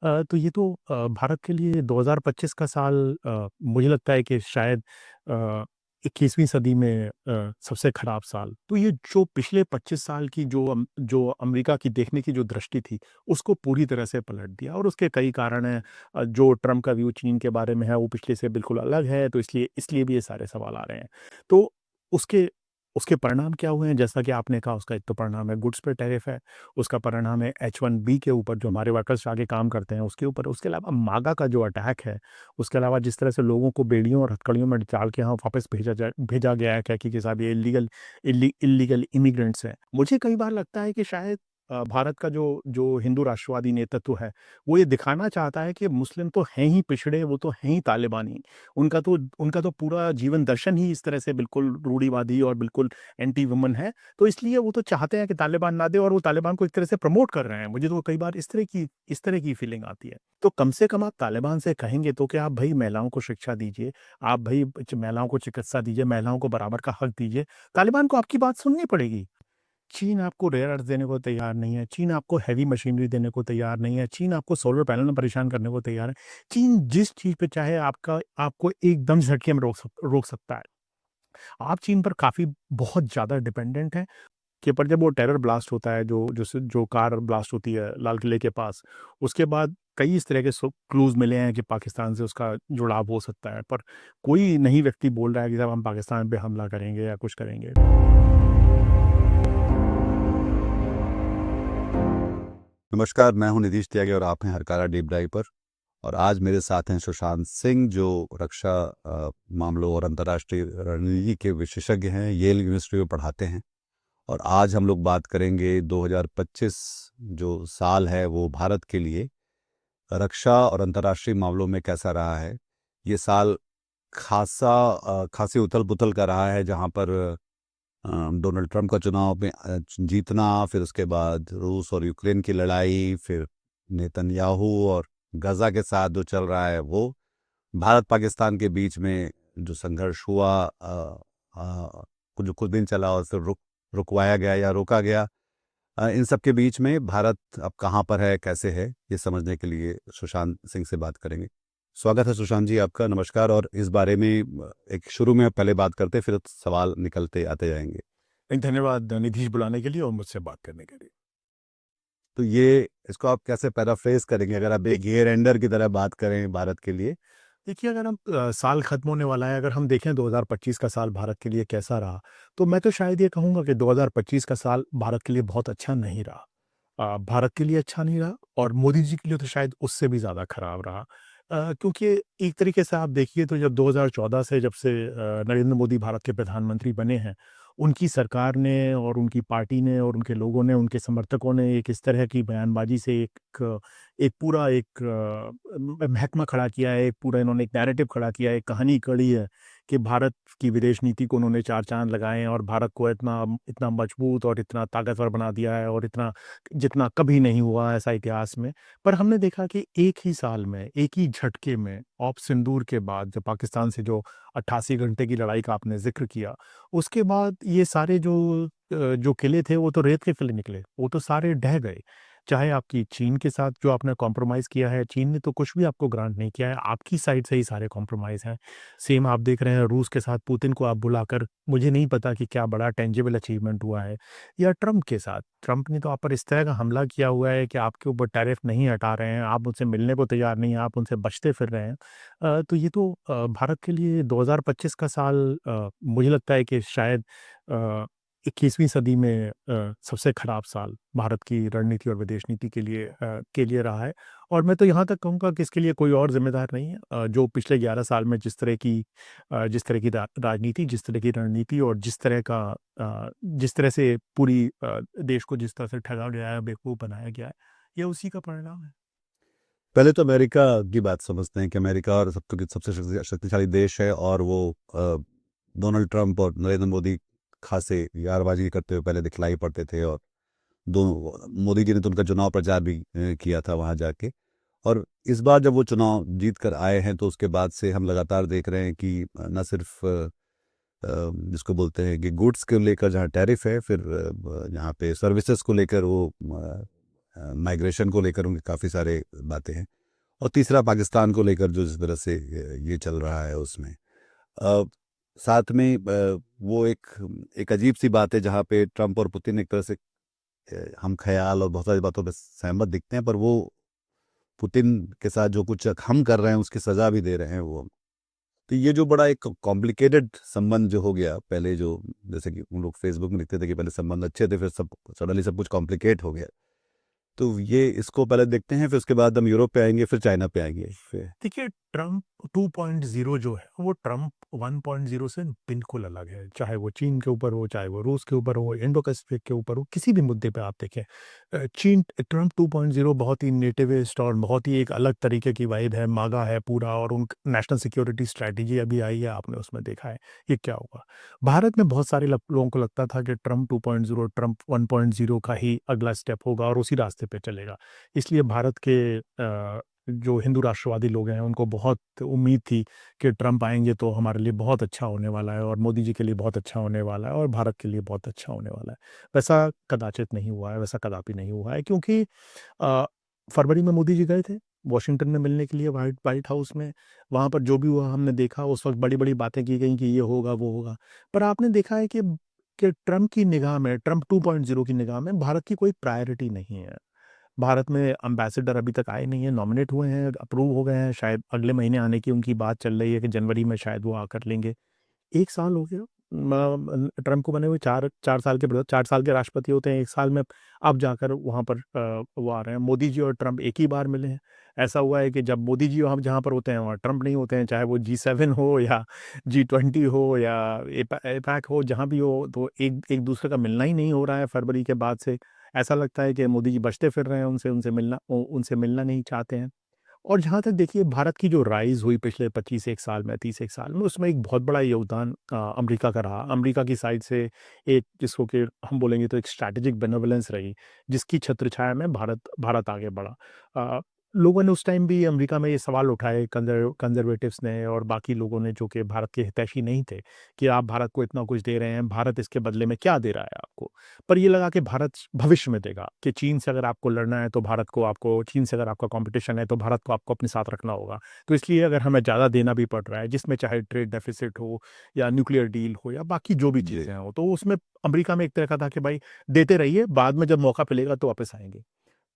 तो ये तो भारत के लिए 2025 का साल मुझे लगता है कि शायद 21वीं सदी में सबसे खराब साल। तो ये जो पिछले 25 साल की जो अमेरिका की देखने की जो दृष्टि थी, उसको पूरी तरह से पलट दिया और उसके कई कारण हैं। जो ट्रम्प का व्यू चीन के बारे में है, वो पिछले से बिल्कुल अलग है, तो इसलिए इसलिए भी ये सारे सवाल आ रहे हैं। तो उसके उसके परिणाम क्या हुए हैं? जैसा कि आपने कहा, उसका एक तो परिणाम है गुड्स पे टैरिफ है। उसका परिणाम है H-1B के ऊपर, जो हमारे वर्कर्स आगे काम करते हैं उसके ऊपर। उसके अलावा मागा का जो अटैक है, उसके अलावा जिस तरह से लोगों को बेड़ियों और हथकड़ियों में डाल के यहाँ वापस भेजा गया है, कह के कि साहब ये इल्लीगल इमिग्रेंट्स हैं। मुझे कई बार लगता है कि शायद भारत का जो जो हिंदू राष्ट्रवादी नेतृत्व है, वो ये दिखाना चाहता है कि मुस्लिम तो हैं ही पिछड़े, वो तो हैं ही तालिबानी। उनका तो पूरा जीवन दर्शन ही इस तरह से बिल्कुल रूढ़िवादी और बिल्कुल एंटी वुमन है। तो इसलिए वो तो चाहते हैं कि तालिबान ना दे, और वो तालिबान को एक तरह से प्रमोट कर रहे हैं। मुझे तो कई बार इस तरह की फीलिंग आती है। तो कम से कम आप तालिबान से कहेंगे तो कि आप भई महिलाओं को शिक्षा दीजिए, आप भई महिलाओं को चिकित्सा दीजिए, महिलाओं को बराबर का हक दीजिए। तालिबान को आपकी बात सुननी पड़ेगी। चीन आपको रेयर अर्थ देने को तैयार नहीं है, चीन आपको हेवी मशीनरी देने को तैयार नहीं है, चीन आपको सोलर पैनल में परेशान करने को तैयार है। चीन जिस चीज़ पे चाहे आपको एकदम झटके में रोक सकता है। आप चीन पर काफ़ी बहुत ज़्यादा डिपेंडेंट हैं। के पर जब वो टेरर ब्लास्ट होता है, जो कार ब्लास्ट होती है लाल किले के पास, उसके बाद कई इस तरह के क्लूज़ मिले हैं कि पाकिस्तान से उसका जुड़ाव हो सकता है, पर कोई नहीं व्यक्ति बोल रहा है कि साहब हम पाकिस्तान पे हमला करेंगे या कुछ करेंगे। नमस्कार, मैं हूं नीतीश त्यागी और आप हैं हरकारा डीप डाइव पर। और आज मेरे साथ हैं सुशांत सिंह, जो रक्षा मामलों और अंतर्राष्ट्रीय रणनीति के विशेषज्ञ हैं, येल यूनिवर्सिटी में पढ़ाते हैं। और आज हम लोग बात करेंगे 2025 जो साल है वो भारत के लिए रक्षा और अंतर्राष्ट्रीय मामलों में कैसा रहा है। ये साल खासी उथल पुथल का रहा है, जहाँ पर डोनाल्ड ट्रंप का चुनाव में जीतना, फिर उसके बाद रूस और यूक्रेन की लड़ाई, फिर नेतन्याहू और गजा के साथ जो चल रहा है वो, भारत पाकिस्तान के बीच में जो संघर्ष हुआ, कुछ दिन चला और फिर रुकवाया गया या रोका गया। इन सब के बीच में भारत अब कहाँ पर है, कैसे है, ये समझने के लिए सुशांत सिंह से बात करेंगे। स्वागत है सुशांत जी आपका, नमस्कार। और इस बारे में एक शुरू में पहले बात करते, फिर सवाल निकलते आते जाएंगे। धन्यवाद नीतीश बुलाने के लिए और मुझसे बात करने के लिए। तो ये इसको आप कैसे पैराफ्रेज करेंगे अगर आप एक ईयर एंडर की तरह बात करें भारत के लिए? देखिए, अगर हम साल खत्म होने वाला है, अगर हम देखें 2025 का साल भारत के लिए कैसा रहा, तो मैं तो शायद ये कहूँगा कि 2025 का साल भारत के लिए बहुत अच्छा नहीं रहा। भारत के लिए अच्छा नहीं रहा और मोदी जी के लिए तो शायद उससे भी ज़्यादा खराब रहा। क्योंकि एक तरीके से आप देखिए तो जब 2014 से जब से नरेंद्र मोदी भारत के प्रधानमंत्री बने हैं, उनकी सरकार ने और उनकी पार्टी ने और उनके लोगों ने, उनके समर्थकों ने एक इस तरह की बयानबाज़ी से एक पूरा एक महकमा खड़ा किया है, एक पूरा इन्होंने एक नैरेटिव खड़ा किया है, एक कहानी गढ़ी है कि भारत की विदेश नीति को उन्होंने 4 चाँद लगाए हैं और भारत को इतना इतना मजबूत और इतना ताकतवर बना दिया है और इतना जितना कभी नहीं हुआ ऐसा इतिहास में। पर हमने देखा कि एक ही साल में, एक ही झटके में ऑप सिंदूर के बाद जब पाकिस्तान से जो 88 घंटे की लड़ाई का आपने ज़िक्र किया, उसके बाद ये सारे जो किले थे वो तो रेत के किले निकले, वो तो सारे ढह गए। चाहे आपकी चीन के साथ जो आपने कॉम्प्रोमाइज़ किया है, चीन ने तो कुछ भी आपको ग्रांट नहीं किया है, आपकी साइड से ही सारे कॉम्प्रोमाइज़ हैं। सेम आप देख रहे हैं रूस के साथ पुतिन को आप बुलाकर मुझे नहीं पता कि क्या बड़ा टेंजिबल अचीवमेंट हुआ है। या ट्रम्प के साथ, ट्रम्प ने तो आप पर इस तरह का हमला किया हुआ है कि आपके ऊपर टैरिफ नहीं हटा रहे हैं, आप उनसे मिलने को तैयार नहीं हैं, आप उनसे बचते फिर रहे हैं। तो ये तो भारत के लिए 2025 का साल मुझे लगता है कि शायद 21वीं सदी में सबसे खराब साल भारत की रणनीति और विदेश नीति के लिए रहा है। और मैं तो यहाँ तक कहूँगा कि इसके लिए कोई और ज़िम्मेदार नहीं है। जो पिछले 11 साल में जिस तरह की राजनीति, जिस तरह की रणनीति और जिस तरह से पूरी देश को जिस तरह से ठगा गया है, बेवकूफ़ बनाया गया है, ये उसी का परिणाम है। पहले तो अमेरिका की बात समझते हैं कि अमेरिका और सबसे शक्तिशाली देश है, और वो डोनाल्ड ट्रंप और नरेंद्र मोदी खासे यारबाजी करते हुए पहले दिखलाई पड़ते थे। और दो मोदी जी ने तो उनका चुनाव प्रचार भी किया था वहाँ जाके। और इस बार जब वो चुनाव जीत कर आए हैं तो उसके बाद से हम लगातार देख रहे हैं कि न सिर्फ जिसको बोलते हैं कि गुड्स को लेकर जहाँ टैरिफ है, फिर यहाँ पे सर्विसेज को लेकर वो माइग्रेशन को लेकर उनके काफ़ी सारे बातें हैं, और तीसरा पाकिस्तान को लेकर जो जिस तरह से ये चल रहा है उसमें साथ में वो एक अजीब सी बात है जहाँ पे ट्रंप और पुतिन एक तरह से हम ख्याल और बहुत सारी बातों पे सहमत दिखते हैं, पर वो पुतिन के साथ जो कुछ हम कर रहे हैं उसकी सजा भी दे रहे हैं वो। तो ये जो बड़ा एक कॉम्प्लिकेटेड संबंध जो हो गया, पहले जो जैसे कि उन लोग फेसबुक में लिखते थे कि पहले संबंध अच्छे थे, फिर सब सडनली सब कुछ कॉम्प्लिकेट हो गया। तो ये इसको पहले देखते हैं, फिर उसके बाद हम यूरोप पे आएंगे, फिर चाइना पे आएंगे फिर। देखिए, ट्रंप 2.0 जो है वो ट्रंप 1.0 से बिल्कुल अलग है। चाहे वो चीन के ऊपर हो, चाहे वो रूस के ऊपर हो, इंडो पैसिफिक के ऊपर हो, किसी भी मुद्दे पे आप देखें, ट्रंप 2.0 बहुत ही नेटिविस्ट और बहुत ही एक अलग तरीके की वाइब है, मागा है पूरा, और उन नेशनल सिक्योरिटी स्ट्रैटेजी अभी आई है, आपने उसमें देखा है ये क्या हुआ। भारत में बहुत सारे लोगों को लगता था कि ट्रंप 2.0 ट्रंप 1.0 का ही अगला स्टेप होगा और उसी रास्ते पे चलेगा। इसलिए भारत के जो हिंदू राष्ट्रवादी लोग हैं उनको बहुत उम्मीद थी कि ट्रंप आएंगे तो हमारे लिए बहुत अच्छा होने वाला है और मोदी जी के लिए बहुत अच्छा होने वाला है और भारत के लिए बहुत अच्छा होने वाला है। वैसा कदाचित नहीं हुआ है, वैसा कदापि नहीं हुआ है, क्योंकि अ, फरवरी में मोदी जी गए थे वॉशिंगटन में मिलने के लिए, व्हाइट व्हाइट हाउस में। वहाँ पर जो भी हुआ हमने देखा, उस वक्त बड़ी बड़ी बातें की गई कि ये होगा वो होगा। पर आपने देखा है कि ट्रंप की निगाह में, ट्रंप 2.0 की निगाह में भारत की कोई प्रायोरिटी नहीं है। भारत में एम्बेसडर अभी तक आए नहीं हैं, नॉमिनेट हुए हैं, अप्रूव हो गए हैं, शायद अगले महीने आने की उनकी बात चल रही है कि जनवरी में शायद वो आकर लेंगे। 1 साल हो गया ट्रंप को बने हुए, 4 साल के 4 साल के राष्ट्रपति होते हैं, 1 साल में अब जाकर वहाँ पर वो आ रहे हैं। मोदी जी और ट्रंप एक ही बार मिले हैं। ऐसा हुआ है कि जब मोदी जी वहाँ जहाँ पर होते हैं, वहाँ ट्रंप नहीं होते हैं, चाहे वो G7 हो या G20 हो या एपैक हो, जहाँ भी हो, तो एक एक दूसरे का मिलना ही नहीं हो रहा है फरवरी के बाद से। ऐसा लगता है कि मोदी जी बचते फिर रहे हैं उनसे, उनसे मिलना नहीं चाहते हैं। और जहाँ तक देखिए भारत की जो राइज़ हुई पिछले 25 एक साल में, 30 एक साल में, उसमें एक बहुत बड़ा योगदान अमेरिका का रहा। अमेरिका की साइड से एक, जिसको कि हम बोलेंगे तो एक स्ट्रैटेजिक बेनेवोलेंस रही, जिसकी छत्रछाया में भारत भारत आगे बढ़ा। अ, लोगों ने उस टाइम भी अमेरिका में ये सवाल उठाए, कंज़र्वेटिव्स ने और बाकी लोगों ने जो कि भारत के हितैषी नहीं थे, कि आप भारत को इतना कुछ दे रहे हैं, भारत इसके बदले में क्या दे रहा है आपको? पर ये लगा कि भारत भविष्य में देगा, कि चीन से अगर आपको लड़ना है तो भारत को, आपको चीन से अगर आपका कॉम्पिटिशन है तो भारत को आपको अपने साथ रखना होगा। तो इसलिए अगर हमें ज़्यादा देना भी पड़ रहा है, जिसमें चाहे ट्रेड डेफिसिट हो या न्यूक्लियर डील हो या बाकी जो भी जी। चीज़ें हों, तो उसमें अमेरिका में एक तरह का था कि भाई देते रहिए, बाद में जब मौका मिलेगा तो वापस आएँगे।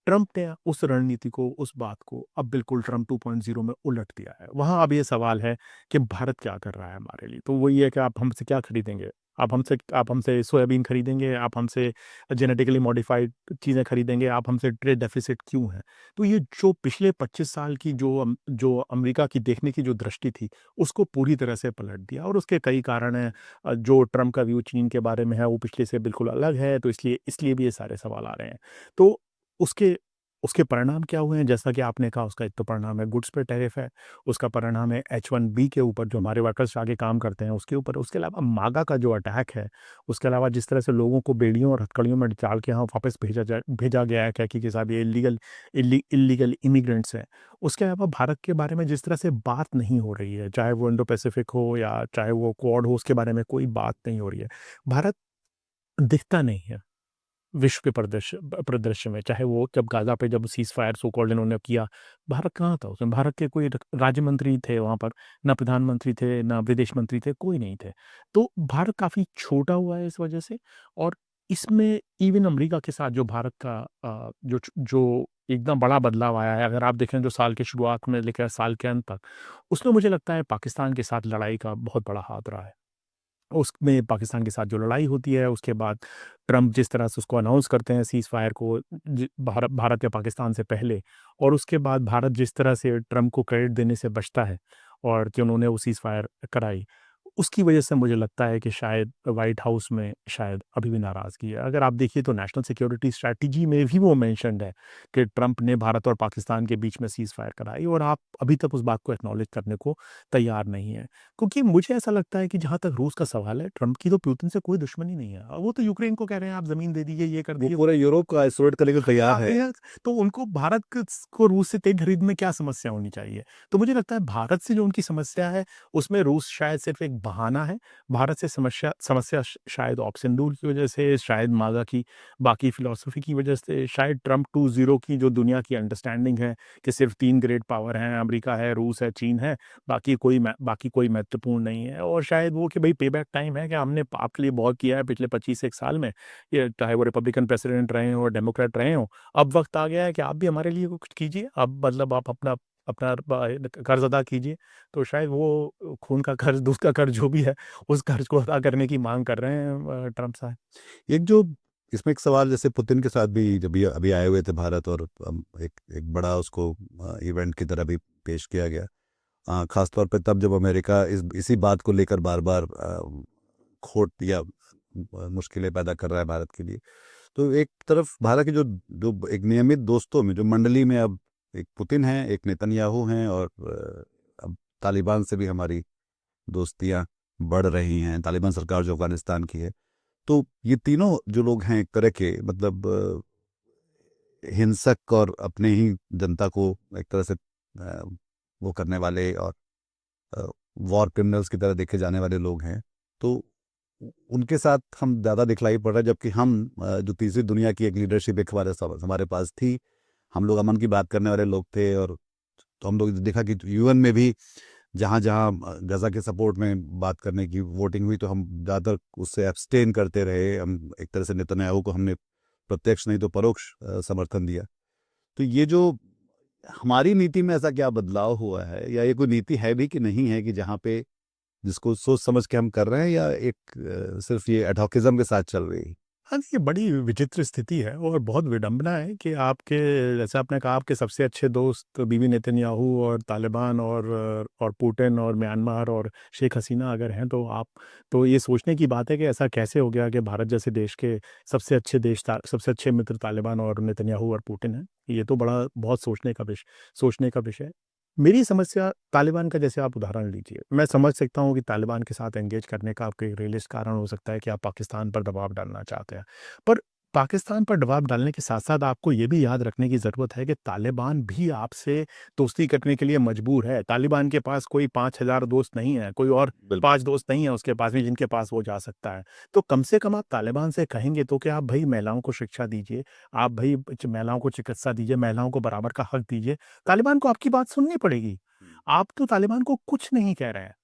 ट्रंप ने उस रणनीति को, उस बात को अब बिल्कुल ट्रंप 2.0 में उलट दिया है। वहाँ अब ये सवाल है कि भारत क्या कर रहा है हमारे लिए? तो वही है कि आप हमसे क्या खरीदेंगे? आप हमसे सोयाबीन खरीदेंगे? आप हमसे जेनेटिकली मॉडिफाइड चीज़ें खरीदेंगे? आप हमसे ट्रेड डेफ़िसिट क्यों है? तो ये जो पिछले 25 साल की जो अमेरिका की देखने की जो दृष्टि थी, उसको पूरी तरह से पलट दिया, और उसके कई कारण हैं। जो ट्रंप का व्यू चीन के बारे में है, वो पिछले से बिल्कुल अलग है, तो इसलिए इसलिए भी ये सारे सवाल आ रहे हैं। तो उसके उसके परिणाम क्या हुए हैं? जैसा कि आपने कहा, उसका एक तो परिणाम है गुड्स पे टैरिफ है, उसका परिणाम है H-1B के ऊपर, जो हमारे वर्कर्स आगे काम करते हैं उसके ऊपर, उसके अलावा मागा का जो अटैक है, उसके अलावा जिस तरह से लोगों को बेड़ियों और हथकड़ियों में डाल के यहाँ वापस भेजा गया है, क्या कि साहब ये इल्लीगल इमिग्रेंट्स हैं। उसके अलावा भारत के बारे में जिस तरह से बात नहीं हो रही है, चाहे वो इंडो पैसिफिक हो या चाहे वो क्वाड हो, उसके बारे में कोई बात नहीं हो रही है। भारत दिखता नहीं है विश्व के परिदृश्य में, चाहे वो जब गाज़ा पे जब सीज़फायर सो कॉल्ड इन्होंने किया, भारत कहाँ था उसमें? भारत के कोई राज्य मंत्री थे वहाँ पर, ना प्रधानमंत्री थे, ना विदेश मंत्री थे, कोई नहीं थे। तो भारत काफ़ी छोटा हुआ है इस वजह से, और इसमें इवन अमेरिका के साथ जो भारत का जो एकदम बड़ा बदलाव आया है, अगर आप देखें जो साल की शुरुआत में लेकर साल के अंत तक, उसमें मुझे लगता है पाकिस्तान के साथ लड़ाई का बहुत बड़ा हाथ रहा है। उसमें पाकिस्तान के साथ जो लड़ाई होती है, उसके बाद ट्रंप जिस तरह से उसको अनाउंस करते हैं सीज़फायर को, भारत या पाकिस्तान से पहले, और उसके बाद भारत जिस तरह से ट्रंप को क्रेडिट देने से बचता है और कि उन्होंने वो सीज़फायर कराई, उसकी वजह से मुझे लगता है कि शायद व्हाइट हाउस में शायद अभी भी नाराज़गी है। अगर आप देखिए तो नेशनल सिक्योरिटी स्ट्रैटेजी में भी वो मेंशन्ड है कि ट्रंप ने भारत और पाकिस्तान के बीच में सीज़फायर कराई, और आप अभी तक उस बात को एक्नॉलेज करने को तैयार नहीं हैं। क्योंकि मुझे ऐसा लगता है कि जहाँ तक रूस का सवाल है, ट्रंप की तो पुतिन से कोई दुश्मनी नहीं है। वो तो यूक्रेन को कह रहे हैं आप ज़मीन दे दीजिए, ये कर वो दीजिए। पूरे यूरोप को आइसोलेट करने को तैयार है। तो उनको भारत को रूस से तेल खरीद में क्या समस्या होनी चाहिए? तो मुझे लगता है भारत से जो उनकी समस्या है, उसमें रूस शायद सिर्फ़ एक बहाना है। भारत से समस्या समस्या शायद ऑप्शन-दूर की वजह से, शायद मागा की बाकी फ़िलॉसफ़ी की वजह से, शायद ट्रम्प 2.0 की जो दुनिया की अंडरस्टैंडिंग है कि सिर्फ़ 3 ग्रेट पावर हैं, अमेरिका है, रूस है, चीन है, बाकी कोई महत्वपूर्ण नहीं है, और शायद वो कि भई पेबैक टाइम है कि हमने आपके लिए बहुत किया है पिछले 25 एक साल में, ये चाहे वो रिपब्लिकन प्रेसिडेंट रहे हों, डेमोक्रेट रहे हों। अब वक़्त आ गया है कि आप भी हमारे लिए कुछ कीजिए। अब मतलब आप अपना अपना कर्ज़ अदा कीजिए। तो शायद वो खून का कर्ज़, दूध का कर्ज़ जो भी है, उस कर्ज़ को अदा करने की माँग कर रहे हैं ट्रम्प साहब। एक जो इसमें एक सवाल, जैसे पुतिन के साथ भी जब ये अभी आए हुए थे भारत, और एक एक बड़ा उसको इवेंट की तरह भी पेश किया गया, खास तौर पे तब जब अमेरिका इसी बात को लेकर बार बार खोट या मुश्किलें पैदा कर रहा है भारत के लिए। तो एक तरफ भारत के जो जो एक नियमित दोस्तों में, जो मंडली में, अब एक पुतिन है, एक नेतन्याहू हैं, और अब तालिबान से भी हमारी दोस्तियां बढ़ रही हैं, तालिबान सरकार जो अफगानिस्तान की है। तो ये तीनों जो लोग हैं, एक तरह के मतलब हिंसक और अपने ही जनता को एक तरह से वो करने वाले, और वॉर क्रिमिनल्स की तरह देखे जाने वाले लोग हैं। तो उनके साथ हम ज़्यादा दिखलाई पड़ रहा है, जबकि हम जो तीसरी दुनिया की एक लीडरशिप एक हमारे पास थी, हम लोग अमन की बात करने वाले लोग थे। और तो हम लोग देखा कि यूएन में भी जहाँ जहाँ गजा के सपोर्ट में बात करने की वोटिंग हुई, तो हम ज़्यादातर उससे एब्सटेन करते रहे। हम एक तरह से नेतन्याहू को हमने प्रत्यक्ष नहीं तो परोक्ष समर्थन दिया। तो ये जो हमारी नीति में ऐसा क्या बदलाव हुआ है, या ये कोई नीति है भी कि नहीं है, कि जहाँ पे जिसको सोच समझ के हम कर रहे हैं, या एक सिर्फ ये एडहॉकिज्म के साथ चल रही है? हाँ, ये बड़ी विचित्र स्थिति है और बहुत विडंबना है कि आपके, जैसे आपने कहा, आपके सबसे अच्छे दोस्त बिवी नेतन्याहू और तालिबान और पुतिन और म्यांमार और शेख हसीना अगर हैं, तो आप, तो ये सोचने की बात है कि ऐसा कैसे हो गया कि भारत जैसे देश के सबसे अच्छे मित्र तालिबान और नेतन्याहू और पुतिन हैं। ये तो बड़ा बहुत सोचने का विषय है। मेरी समस्या तालिबान का, जैसे आप उदाहरण लीजिए, मैं समझ सकता हूँ कि तालिबान के साथ एंगेज करने का आपका एक रियलिस्ट कारण हो सकता है कि आप पाकिस्तान पर दबाव डालना चाहते हैं। पर पाकिस्तान पर दबाव डालने के साथ-साथ आपको ये भी याद रखने की ज़रूरत है कि तालिबान भी आपसे दोस्ती करने के लिए मजबूर है। तालिबान के पास कोई 5,000 दोस्त नहीं है, कोई और बिल्कुल। 5 दोस्त नहीं है उसके पास भी जिनके पास वो जा सकता है। तो कम से कम आप तालिबान से कहेंगे तो कि आप भई महिलाओं को शिक्षा दीजिए, आप भई महिलाओं को चिकित्सा दीजिए, महिलाओं को बराबर का हक दीजिए। तालिबान को आपकी बात सुननी पड़ेगी। आप तो तालिबान को कुछ नहीं कह रहे हैं।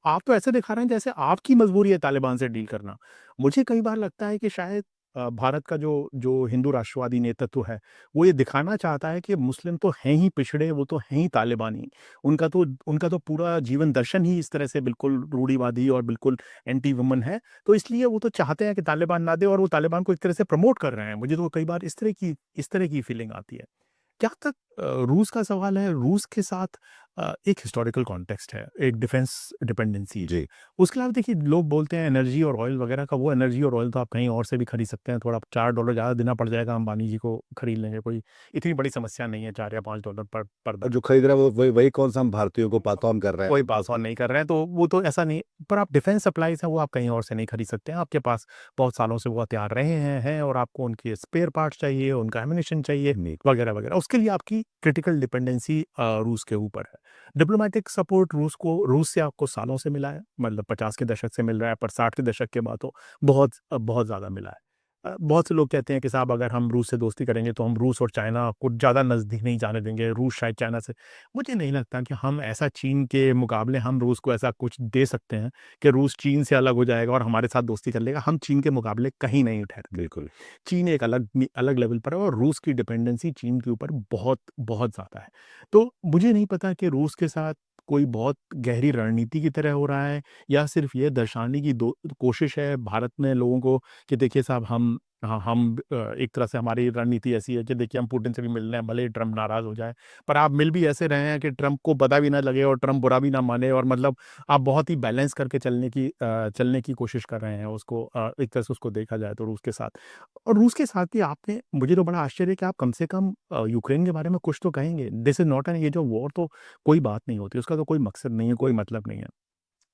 आप तो ऐसे दिखा रहे हैं जैसे आपकी मजबूरी है तालिबान से डील करना। मुझे कई बार लगता है कि शायद भारत का जो जो हिंदू राष्ट्रवादी नेतृत्व है, वो ये दिखाना चाहता है कि मुस्लिम तो हैं ही पिछड़े, वो तो हैं ही तालिबानी। उनका तो पूरा जीवन दर्शन ही इस तरह से बिल्कुल रूढ़िवादी और बिल्कुल एंटी वुमन है। तो इसलिए वो तो चाहते हैं कि तालिबान ना दे, और वो तालिबान को एक तरह से प्रमोट कर रहे हैं। मुझे तो कई बार इस तरह की फीलिंग आती है। जहाँ तक रूस का सवाल है, रूस के साथ एक हिस्टोरिकल कॉन्टेक्स्ट है, एक डिफेंस डिपेंडेंसी है। जी। उसके अलावा देखिए, लोग बोलते हैं एनर्जी और ऑयल वगैरह का, वो एनर्जी और ऑयल तो आप कहीं और से भी खरीद सकते हैं, थोड़ा $4 ज़्यादा देना पड़ जाएगा, अंबानी जी को खरीद लेंगे, कोई इतनी बड़ी समस्या नहीं है, 4 या $5 पर और जो खरीद रहा है वो वही वही कौन सा हम भारतीयों को पास ऑन कर रहे हैं। कोई पास ऑन नहीं कर रहे हैं, तो वो तो ऐसा नहीं, पर आप डिफेंस सप्लाईज़ हैं, वो आप कहीं और से नहीं खरीद सकते हैं। आपके पास बहुत सालों से वो हथियार रहे हैं और आपको उनके स्पेयर पार्ट्स चाहिए, उनका एम्यूनिशन चाहिए, नहीं। वगैरह, वगैरह। उसके लिए आपकी क्रिटिकल डिपेंडेंसी रूस के ऊपर है। डिप्लोमैटिक सपोर्ट रूस से आपको सालों से मिला है, मतलब 50 के दशक से मिल रहा है, पर 60 के दशक के बाद तो बहुत ज़्यादा मिला है। बहुत से लोग कहते हैं कि साहब, अगर हम रूस से दोस्ती करेंगे तो हम रूस और चाइना को ज़्यादा नज़दीक नहीं जाने देंगे, रूस शायद चाइना से, मुझे नहीं लगता कि हम ऐसा, चीन के मुकाबले हम रूस को ऐसा कुछ दे सकते हैं कि रूस चीन से अलग हो जाएगा और हमारे साथ दोस्ती कर लेगा। हम चीन के मुकाबले कहीं नहीं ठहरते। बिल्कुल। चीन एक अलग लेवल पर है और रूस की डिपेंडेंसी चीन के ऊपर बहुत, बहुत ज़्यादा है। तो मुझे नहीं पता कि रूस के साथ कोई बहुत गहरी रणनीति की तरह हो रहा है, या सिर्फ़ ये दर्शाने की दो कोशिश है भारत में लोगों को कि देखिए साहब, एक तरह से हमारी रणनीति ऐसी है कि देखिए, हम पुतिन से भी मिल रहे हैं, भले ही ट्रम्प नाराज़ हो जाए। पर आप मिल भी ऐसे रहे हैं कि ट्रम्प को पता भी ना लगे और ट्रम्प बुरा भी ना माने, और मतलब आप बहुत ही बैलेंस करके चलने की कोशिश कर रहे हैं उसको, एक तरह से उसको देखा जाए तो रूस के साथ। और रूस के साथ ही आपने, मुझे तो बड़ा आश्चर्य है कि आप कम से कम यूक्रेन के बारे में कुछ तो कहेंगे। दिस इज़ नॉट एन, ये जो वॉर तो कोई बात नहीं होती, उसका तो कोई मकसद नहीं है, कोई मतलब नहीं है।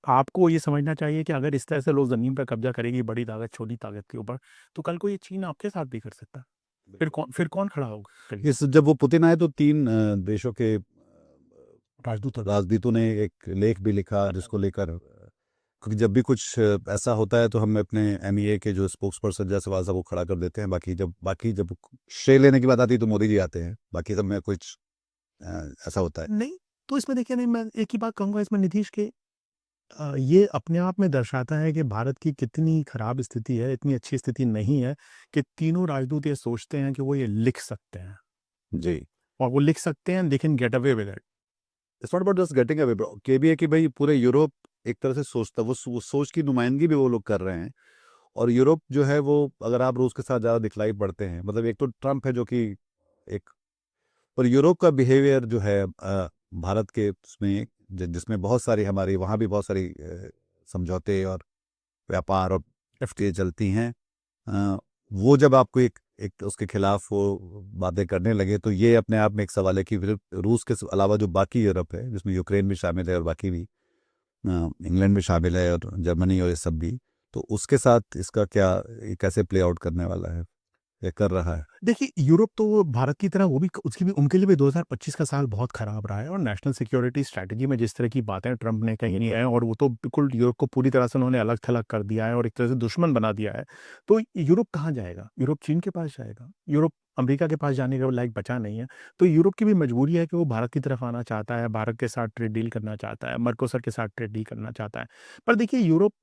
आपको ये समझना चाहिए कि अगर इस तरह से लोग ज़मीन पे कब्ज़ा करेगी बड़ी ताकत छोटी ताकत के ऊपर, तो कल को ये चीन आपके साथ भी कर सकता है। फिर कौन खड़ा होगा कहिए? इस जब वो पुतिन आए तो 3 देशों के राजदूत। राजदूतों ने एक लेख भी लिखा, जिसको लेकर क्योंकि जब भी कुछ ऐसा होता है तो हम अपने MEA के जो स्पोक्स पर्सन जायसवाल साहब को खड़ा कर देते हैं। बाकी जब श्रेय लेने की बात आती है तो मोदी जी आते हैं। बाकी सब में कुछ ऐसा होता है। नहीं, तो इसमें देखिए नहीं मैं एक ही बात कहूँगा इसमें नीतीश के ये अपने आप में दर्शाता है कि भारत की कितनी खराब स्थिति है, इतनी अच्छी स्थिति नहीं है कि तीनों राजदूत ये सोचते हैं कि वो ये लिख सकते हैं जी। और वो लिख सकते हैं, they can get away with it. It's not about just getting away bro. के भी है कि भाई पूरे यूरोप एक तरह से सोचता, वो सोच की नुमाइंदगी भी वो लोग कर रहे हैं। और यूरोप जो है वो, अगर आप रूस के साथ ज़्यादा दिखलाई पड़ते हैं, मतलब एक तो ट्रम्प है जो कि एक, पर यूरोप का बिहेवियर जो है भारत के उसमें जिसमें बहुत सारी हमारी वहाँ भी बहुत सारी समझौते और व्यापार और FTA चलती हैं। वो जब आपको एक एक उसके खिलाफ वो बातें करने लगे तो ये अपने आप में एक सवाल है कि फिर रूस के अलावा जो बाकी यूरोप है, जिसमें यूक्रेन भी शामिल है और बाकी भी इंग्लैंड भी शामिल है और जर्मनी और ये सब भी, तो उसके साथ इसका क्या, ये कैसे प्ले आउट करने वाला है या कर रहा है? देखिए, यूरोप तो भारत की तरह वो भी उसकी भी उनके लिए भी 2025 का साल बहुत खराब रहा है और नेशनल सिक्योरिटी स्ट्रैटेजी में जिस तरह की बातें ट्रंप ने कही हैं और वो तो बिल्कुल यूरोप को पूरी तरह से उन्होंने अलग-थलग कर दिया है और एक तरह से दुश्मन बना दिया है। तो यूरोप कहाँ जाएगा? यूरोप चीन के पास जाएगा। यूरोप अमेरिका के पास जाने के लायक बचा नहीं है। तो यूरोप की भी मजबूरी है कि वो भारत की तरफ आना चाहता है, भारत के साथ ट्रेड डील करना चाहता है, मर्कोसर के साथ ट्रेड डील करना चाहता है। पर देखिए यूरोप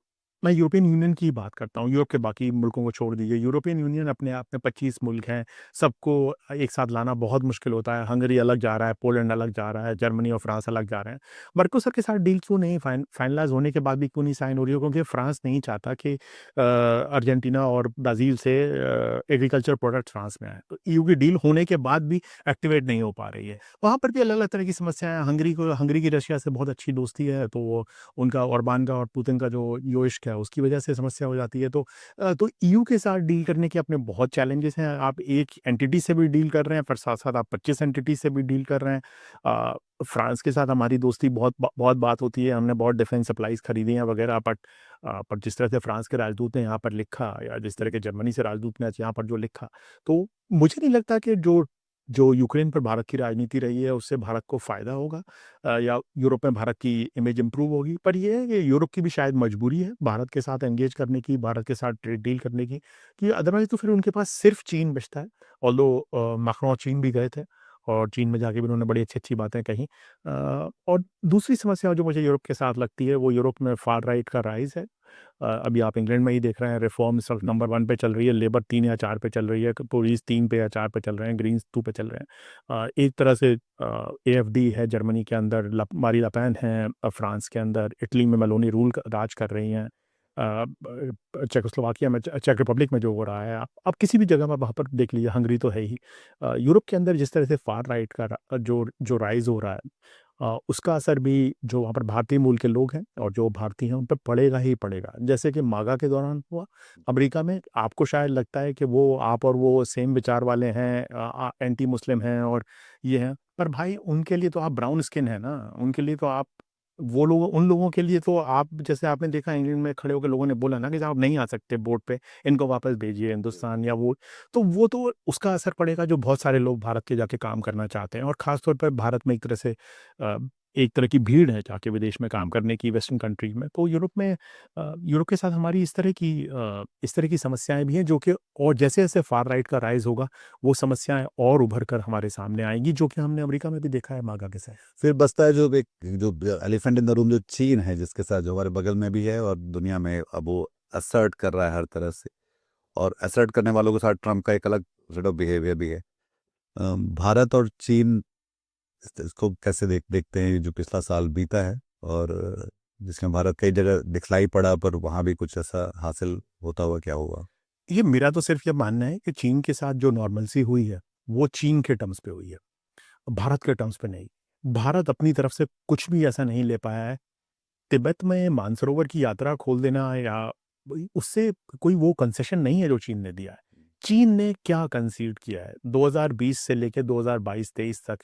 मैं यूरोपियन यूनियन की बात करता हूँ, यूरोप के बाकी मुल्कों को छोड़ दीजिए। यूरोपियन यूनियन अपने आप में 25 मुल्क हैं, सबको एक साथ लाना बहुत मुश्किल होता है। हंगरी अलग जा रहा है, पोलैंड अलग जा रहा है, जर्मनी और फ्रांस अलग जा रहे हैं। मर्कोसर के साथ डील क्यों नहीं फाइनलाइज़ होने के बाद भी क्यों नहीं साइन हो रही है? क्योंकि फ्रांस नहीं चाहता कि अर्जेंटीना और ब्राज़ील से एग्रीकल्चर प्रोडक्ट्स फ्रांस में आएँ। तो EU की डील होने के बाद भी एक्टिवेट नहीं हो पा रही है। वहाँ पर भी अलग-अलग तरह की समस्याएँ हैं। हंगरी की रशिया से बहुत अच्छी दोस्ती है, तो वो उनका ओरबान का और पुतिन का जो यो इश्क है, उसकी वजह से समस्या हो जाती है। तो EU के साथ डील करने के अपने बहुत चैलेंजेस हैं। आप एक एंटिटी से भी डील कर रहे हैं, फिर साथ-साथ आप 25 एंटिटी से भी डील कर रहे हैं। फ्रांस के साथ हमारी दोस्ती बहुत बात होती है, हमने बहुत डिफेंस सप्लाइज़ खरीदी हैं वगैरह पर जिस तरह से फ्रांस के राजदूत ने यहाँ पर लिखा या जिस तरह के जर्मनी से राजदूत ने यहाँ पर जो लिखा, तो मुझे नहीं लगता कि जो जो यूक्रेन पर भारत की राजनीति रही है, उससे भारत को फ़ायदा होगा या यूरोप में भारत की इमेज इम्प्रूव होगी। पर ये है कि यूरोप की भी शायद मजबूरी है भारत के साथ एंगेज करने की, भारत के साथ ट्रेड डील करने की, कि अदरवाइज़ तो फिर उनके पास सिर्फ़ चीन बचता है। ऑल्दो मैक्रोन चीन भी गए थे और चीन में जाके भी उन्होंने बड़ी अच्छी-अच्छी बातें कहीं। और दूसरी समस्या जो मुझे यूरोप के साथ लगती है, वो यूरोप में फार राइट का राइज़ है। अभी आप इंग्लैंड में ही देख रहे हैं, रिफ़ॉर्म्स नंबर 1 पे चल रही है, लेबर 3 या 4 पे चल रही है, टोरीज़ 3 पे या 4 पे चल रहे हैं, ग्रीन्स 2 पे चल रहे हैं। एक तरह से AfD है जर्मनी के अंदर, मारी ले पेन है फ्रांस के अंदर, इटली में मेलोनी राज कर रही हैं। चेकोस्लोवाकिया में चेक रिपब्लिक में जो हो रहा है, आप किसी भी जगह में वहाँ पर देख लीजिए, हंगरी तो है ही। यूरोप के अंदर जिस तरह से फार राइट का जो राइज़ हो रहा है, उसका असर भी जो वहाँ पर भारतीय मूल के लोग हैं और जो भारतीय हैं उन पे पड़ेगा ही पड़ेगा। जैसे कि मागा के दौरान हुआ अमेरिका में, आपको शायद लगता है कि वो आप और वो सेम विचार वाले हैं, एंटी मुस्लिम हैं और ये हैं, पर भाई उनके लिए तो आप ब्राउन स्किन है ना, उनके लिए तो आप उन लोगों के लिए तो आप जैसे आपने देखा इंग्लैंड में खड़े होकर लोगों ने बोला ना कि आप नहीं आ सकते बोट पे, इनको वापस भेजिए हिंदुस्तान या वो तो उसका असर पड़ेगा जो बहुत सारे लोग भारत के जाके काम करना चाहते हैं और ख़ास तौर पर भारत में अ, एक तरह की भीड़ है जाके विदेश में काम करने की वेस्टर्न कंट्रीज़ में। तो यूरोप के साथ हमारी इस तरह की समस्याएँ भी हैं जो कि और जैसे-जैसे फार राइट का राइज़ होगा, वो समस्याएँ और उभर कर हमारे सामने आएँगी, जो कि हमने अमेरिका में भी देखा है मागा के साथ। फिर बचता है जो एलिफेंट इन द रूम, जो चीन है, जिसके साथ जो हमारे बगल में भी है और दुनिया में अब वो असर्ट कर रहा है हर तरह से, और असर्ट करने वालों के साथ ट्रम्प का एक अलग सेट ऑफ बिहेवियर भी है। भारत और चीन इसको कैसे देखते हैं, जो पिछला साल बीता है और जिसमें भारत कई जगह दिखलाई पड़ा, पर वहाँ भी कुछ ऐसा हासिल होता हुआ क्या हुआ? ये मेरा तो सिर्फ़ ये मानना है कि चीन के साथ जो नॉर्मलसी हुई है, वो चीन के टर्म्स पे हुई है, भारत के टर्म्स पे नहीं। भारत अपनी तरफ से कुछ भी ऐसा नहीं ले पाया है। तिब्बत में मानसरोवर की यात्रा खोल देना या वही उससे कोई वो कंसेशन नहीं है जो चीन ने दिया है। चीन ने क्या कंसीड किया है? 2020 से लेके 2022-23 तक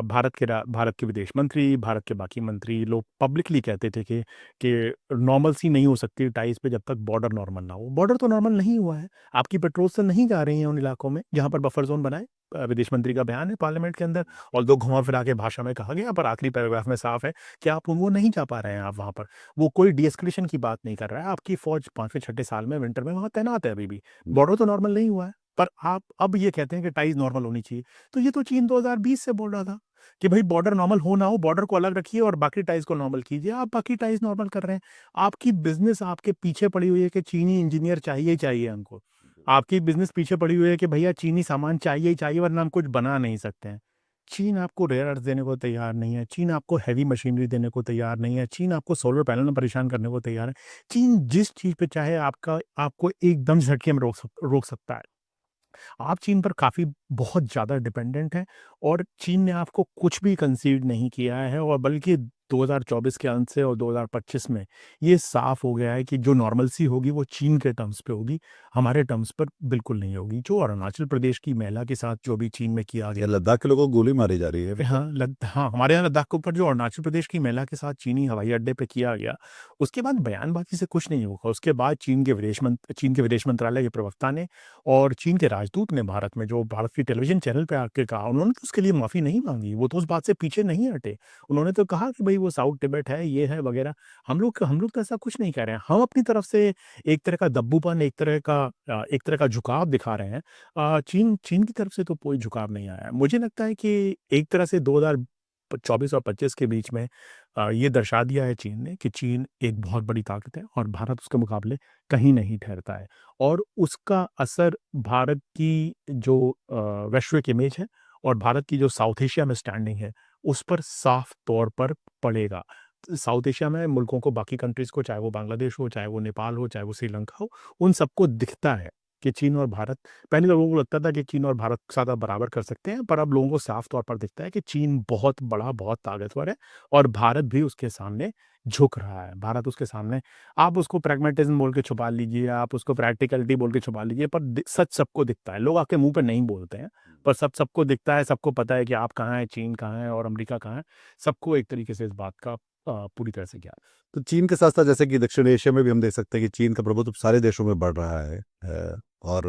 भारत के विदेश मंत्री, भारत के बाकी मंत्री लोग पब्लिकली कहते थे कि नॉर्मलसी नहीं हो सकती टाइज़ पे जब तक बॉर्डर नॉर्मल ना हो। बॉर्डर तो नॉर्मल नहीं हुआ है। आपकी पेट्रोल से नहीं जा रही हैं उन इलाकों में जहाँ पर बफर ज़ोन बनाए। विदेश मंत्री का बयान है पार्लियामेंट के अंदर, और दो घुमा-फिरा के भाषा में कहा गया, पर आखिरी पैराग्राफ में साफ है कि आप वो नहीं जा पा रहे हैं आप वहाँ पर। वो कोई de-एस्केलेशन की बात नहीं कर रहा है, आपकी फ़ौज 5वें छठे साल में विंटर में वहाँ तैनात है अभी भी। बॉर्डर तो नॉर्मल नहीं हुआ है, पर आप अब ये कहते हैं कि टाइज़ नॉर्मल होनी चाहिए। तो ये तो चीन 2020 से बोल रहा था कि भई बॉर्डर नॉर्मल हो ना हो, बॉर्डर को अलग रखिए और बाकी टाइज़ को नॉर्मल कीजिए। आप बाकी टाइज़ नॉर्मल कर रहे हैं। आपकी बिज़नेस आपके पीछे पड़ी हुई है कि चीनी इंजीनियर चाहिए ही चाहिए हमको। आपकी बिज़नेस पीछे पड़ी हुई है कि भैया चीनी सामान चाहिए ही चाहिए, वरना हम कुछ बना नहीं सकते हैं। चीन आपको रेयर अर्थ देने को तैयार नहीं है, चीन आपको हेवी मशीनरी देने को तैयार नहीं है, चीन आपको सोलर पैनल में परेशान करने को तैयार है। चीन जिस चीज़ पे चाहे आपको एकदम झटके में रोक सकता है। आप चीन पर काफ़ी बहुत ज़्यादा डिपेंडेंट हैं, और चीन ने आपको कुछ भी कंसीड नहीं किया है, और बल्कि 2024 के अंत से और 2025 में ये साफ़ हो गया है कि जो नॉर्मलसी होगी वो चीन के टर्म्स पे होगी, हमारे टर्म्स पर बिल्कुल नहीं होगी। जो अरुणाचल प्रदेश की महिला के साथ जो भी चीन में किया या गया, लद्दाख के लोगों को गोली मारी जा रही है अभी तो। हाँ, हमारे यहाँ लद्दाख के ऊपर जो अरुणाचल प्रदेश की महिला के साथ चीनी हवाई अड्डे पे किया गया, उसके बाद बयानबाज़ी से कुछ नहीं होगा। उसके बाद चीन के विदेश मंत्रालय के प्रवक्ता ने और चीन के राजदूत ने भारत में, जो भारत के टेलीविज़न चैनल पे आके कहा, उन्होंने तो उसके लिए माफ़ी नहीं माँगी। वो तो उस बात से पीछे नहीं हटे। उन्होंने तो कहा कि भई वो साउथ तिब्बत है, ये है वग़ैरह। हम लोग तो ऐसा कुछ नहीं कह रहे हैं। हम अपनी तरफ से एक तरह का दब्बूपन, एक तरह का झुकाव दिखा रहे हैं। चीन चीन की तरफ से तो कोई झुकाव नहीं आया है। मुझे लगता है कि एक तरह से 2024 और 25 के बीच में ये दर्शा दिया है चीन ने कि चीन एक बहुत बड़ी ताकत है और भारत उसके मुकाबले कहीं नहीं ठहरता है। और उसका असर भारत की जो वैश्विक इमेज है और भारत की जो साउथ एशिया में स्टैंडिंग है, उस पर साफ तौर पर पड़ेगा। साउथ एशिया में मुल्कों को, बाकी कंट्रीज़ को, चाहे वो बांग्लादेश हो, चाहे वो नेपाल हो, चाहे वो श्रीलंका हो, उन सबको दिखता है कि चीन और भारत, पहले लोगों को लगता था कि चीन और भारत सादा बराबर कर सकते हैं, पर अब लोगों को साफ तौर पर दिखता है कि चीन बहुत बड़ा, बहुत ताकतवर है, और भारत भी उसके सामने झुक रहा है। भारत उसके सामने, आप उसको प्रैग्मैटिज़्म बोल के छुपा लीजिए, आप उसको प्रैक्टिकलिटी बोल के छुपा लीजिए, पर सच सबको दिखता है। लोग आपके मुँह पे नहीं बोलते हैं, पर सबको दिखता है, सबको पता है कि आप कहाँ हैं, चीन कहाँ है और अमेरिका कहाँ है। सबको एक तरीके से इस बात का पूरी तरह से ज्ञान है। तो चीन के साथ-साथ जैसे कि दक्षिण एशिया में भी हम देख सकते हैं कि चीन का प्रभुत्व सारे देशों में बढ़ रहा है। और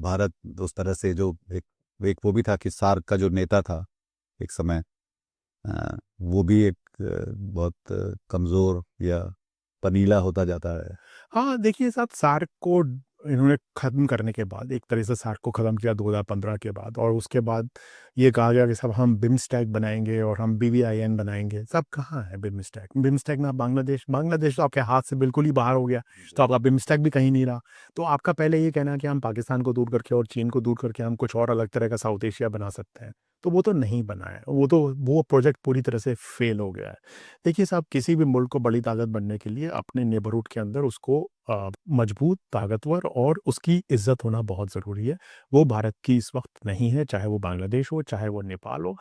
भारत उस तरह से जो एक एक वो भी था कि सार्क का जो नेता था एक समय, वो भी एक बहुत कमज़ोर या पनीला होता जाता है। हाँ, देखिए साहब, सार्क को इन्होंने ख़त्म करने के बाद, एक तरह से सार्क को ख़त्म किया 2015 के बाद, और उसके बाद ये कहा गया कि साहब हम बिम्स्टेक बनाएँगे और हम बीवीआईएन बनाएँगे। साहब कहाँ है बिम्स्टेक? बिम्स्टेक में आप बांग्लादेश तो आपके हाथ से बिल्कुल ही बाहर हो गया, तो आपका बिम्स्टेक भी कहीं नहीं रहा। तो आपका पहले ये कहना है कि हम पाकिस्तान को दूर करके और चीन को दूर करके हम कुछ और अलग तरह का साउथ एशिया बना सकते हैं, तो वो तो नहीं बना है। वो प्रोजेक्ट पूरी तरह से फ़ेल हो गया है। देखिए साहब, किसी भी मुल्क को बड़ी ताकत बनने के लिए अपने नेबरहुड के अंदर उसको मजबूत, ताकतवर और उसकी इज़्ज़त होना बहुत ज़रूरी है। वो भारत की इस वक़्त नहीं है, चाहे वो बांग्लादेश हो, चाहे वो नेपाल हो।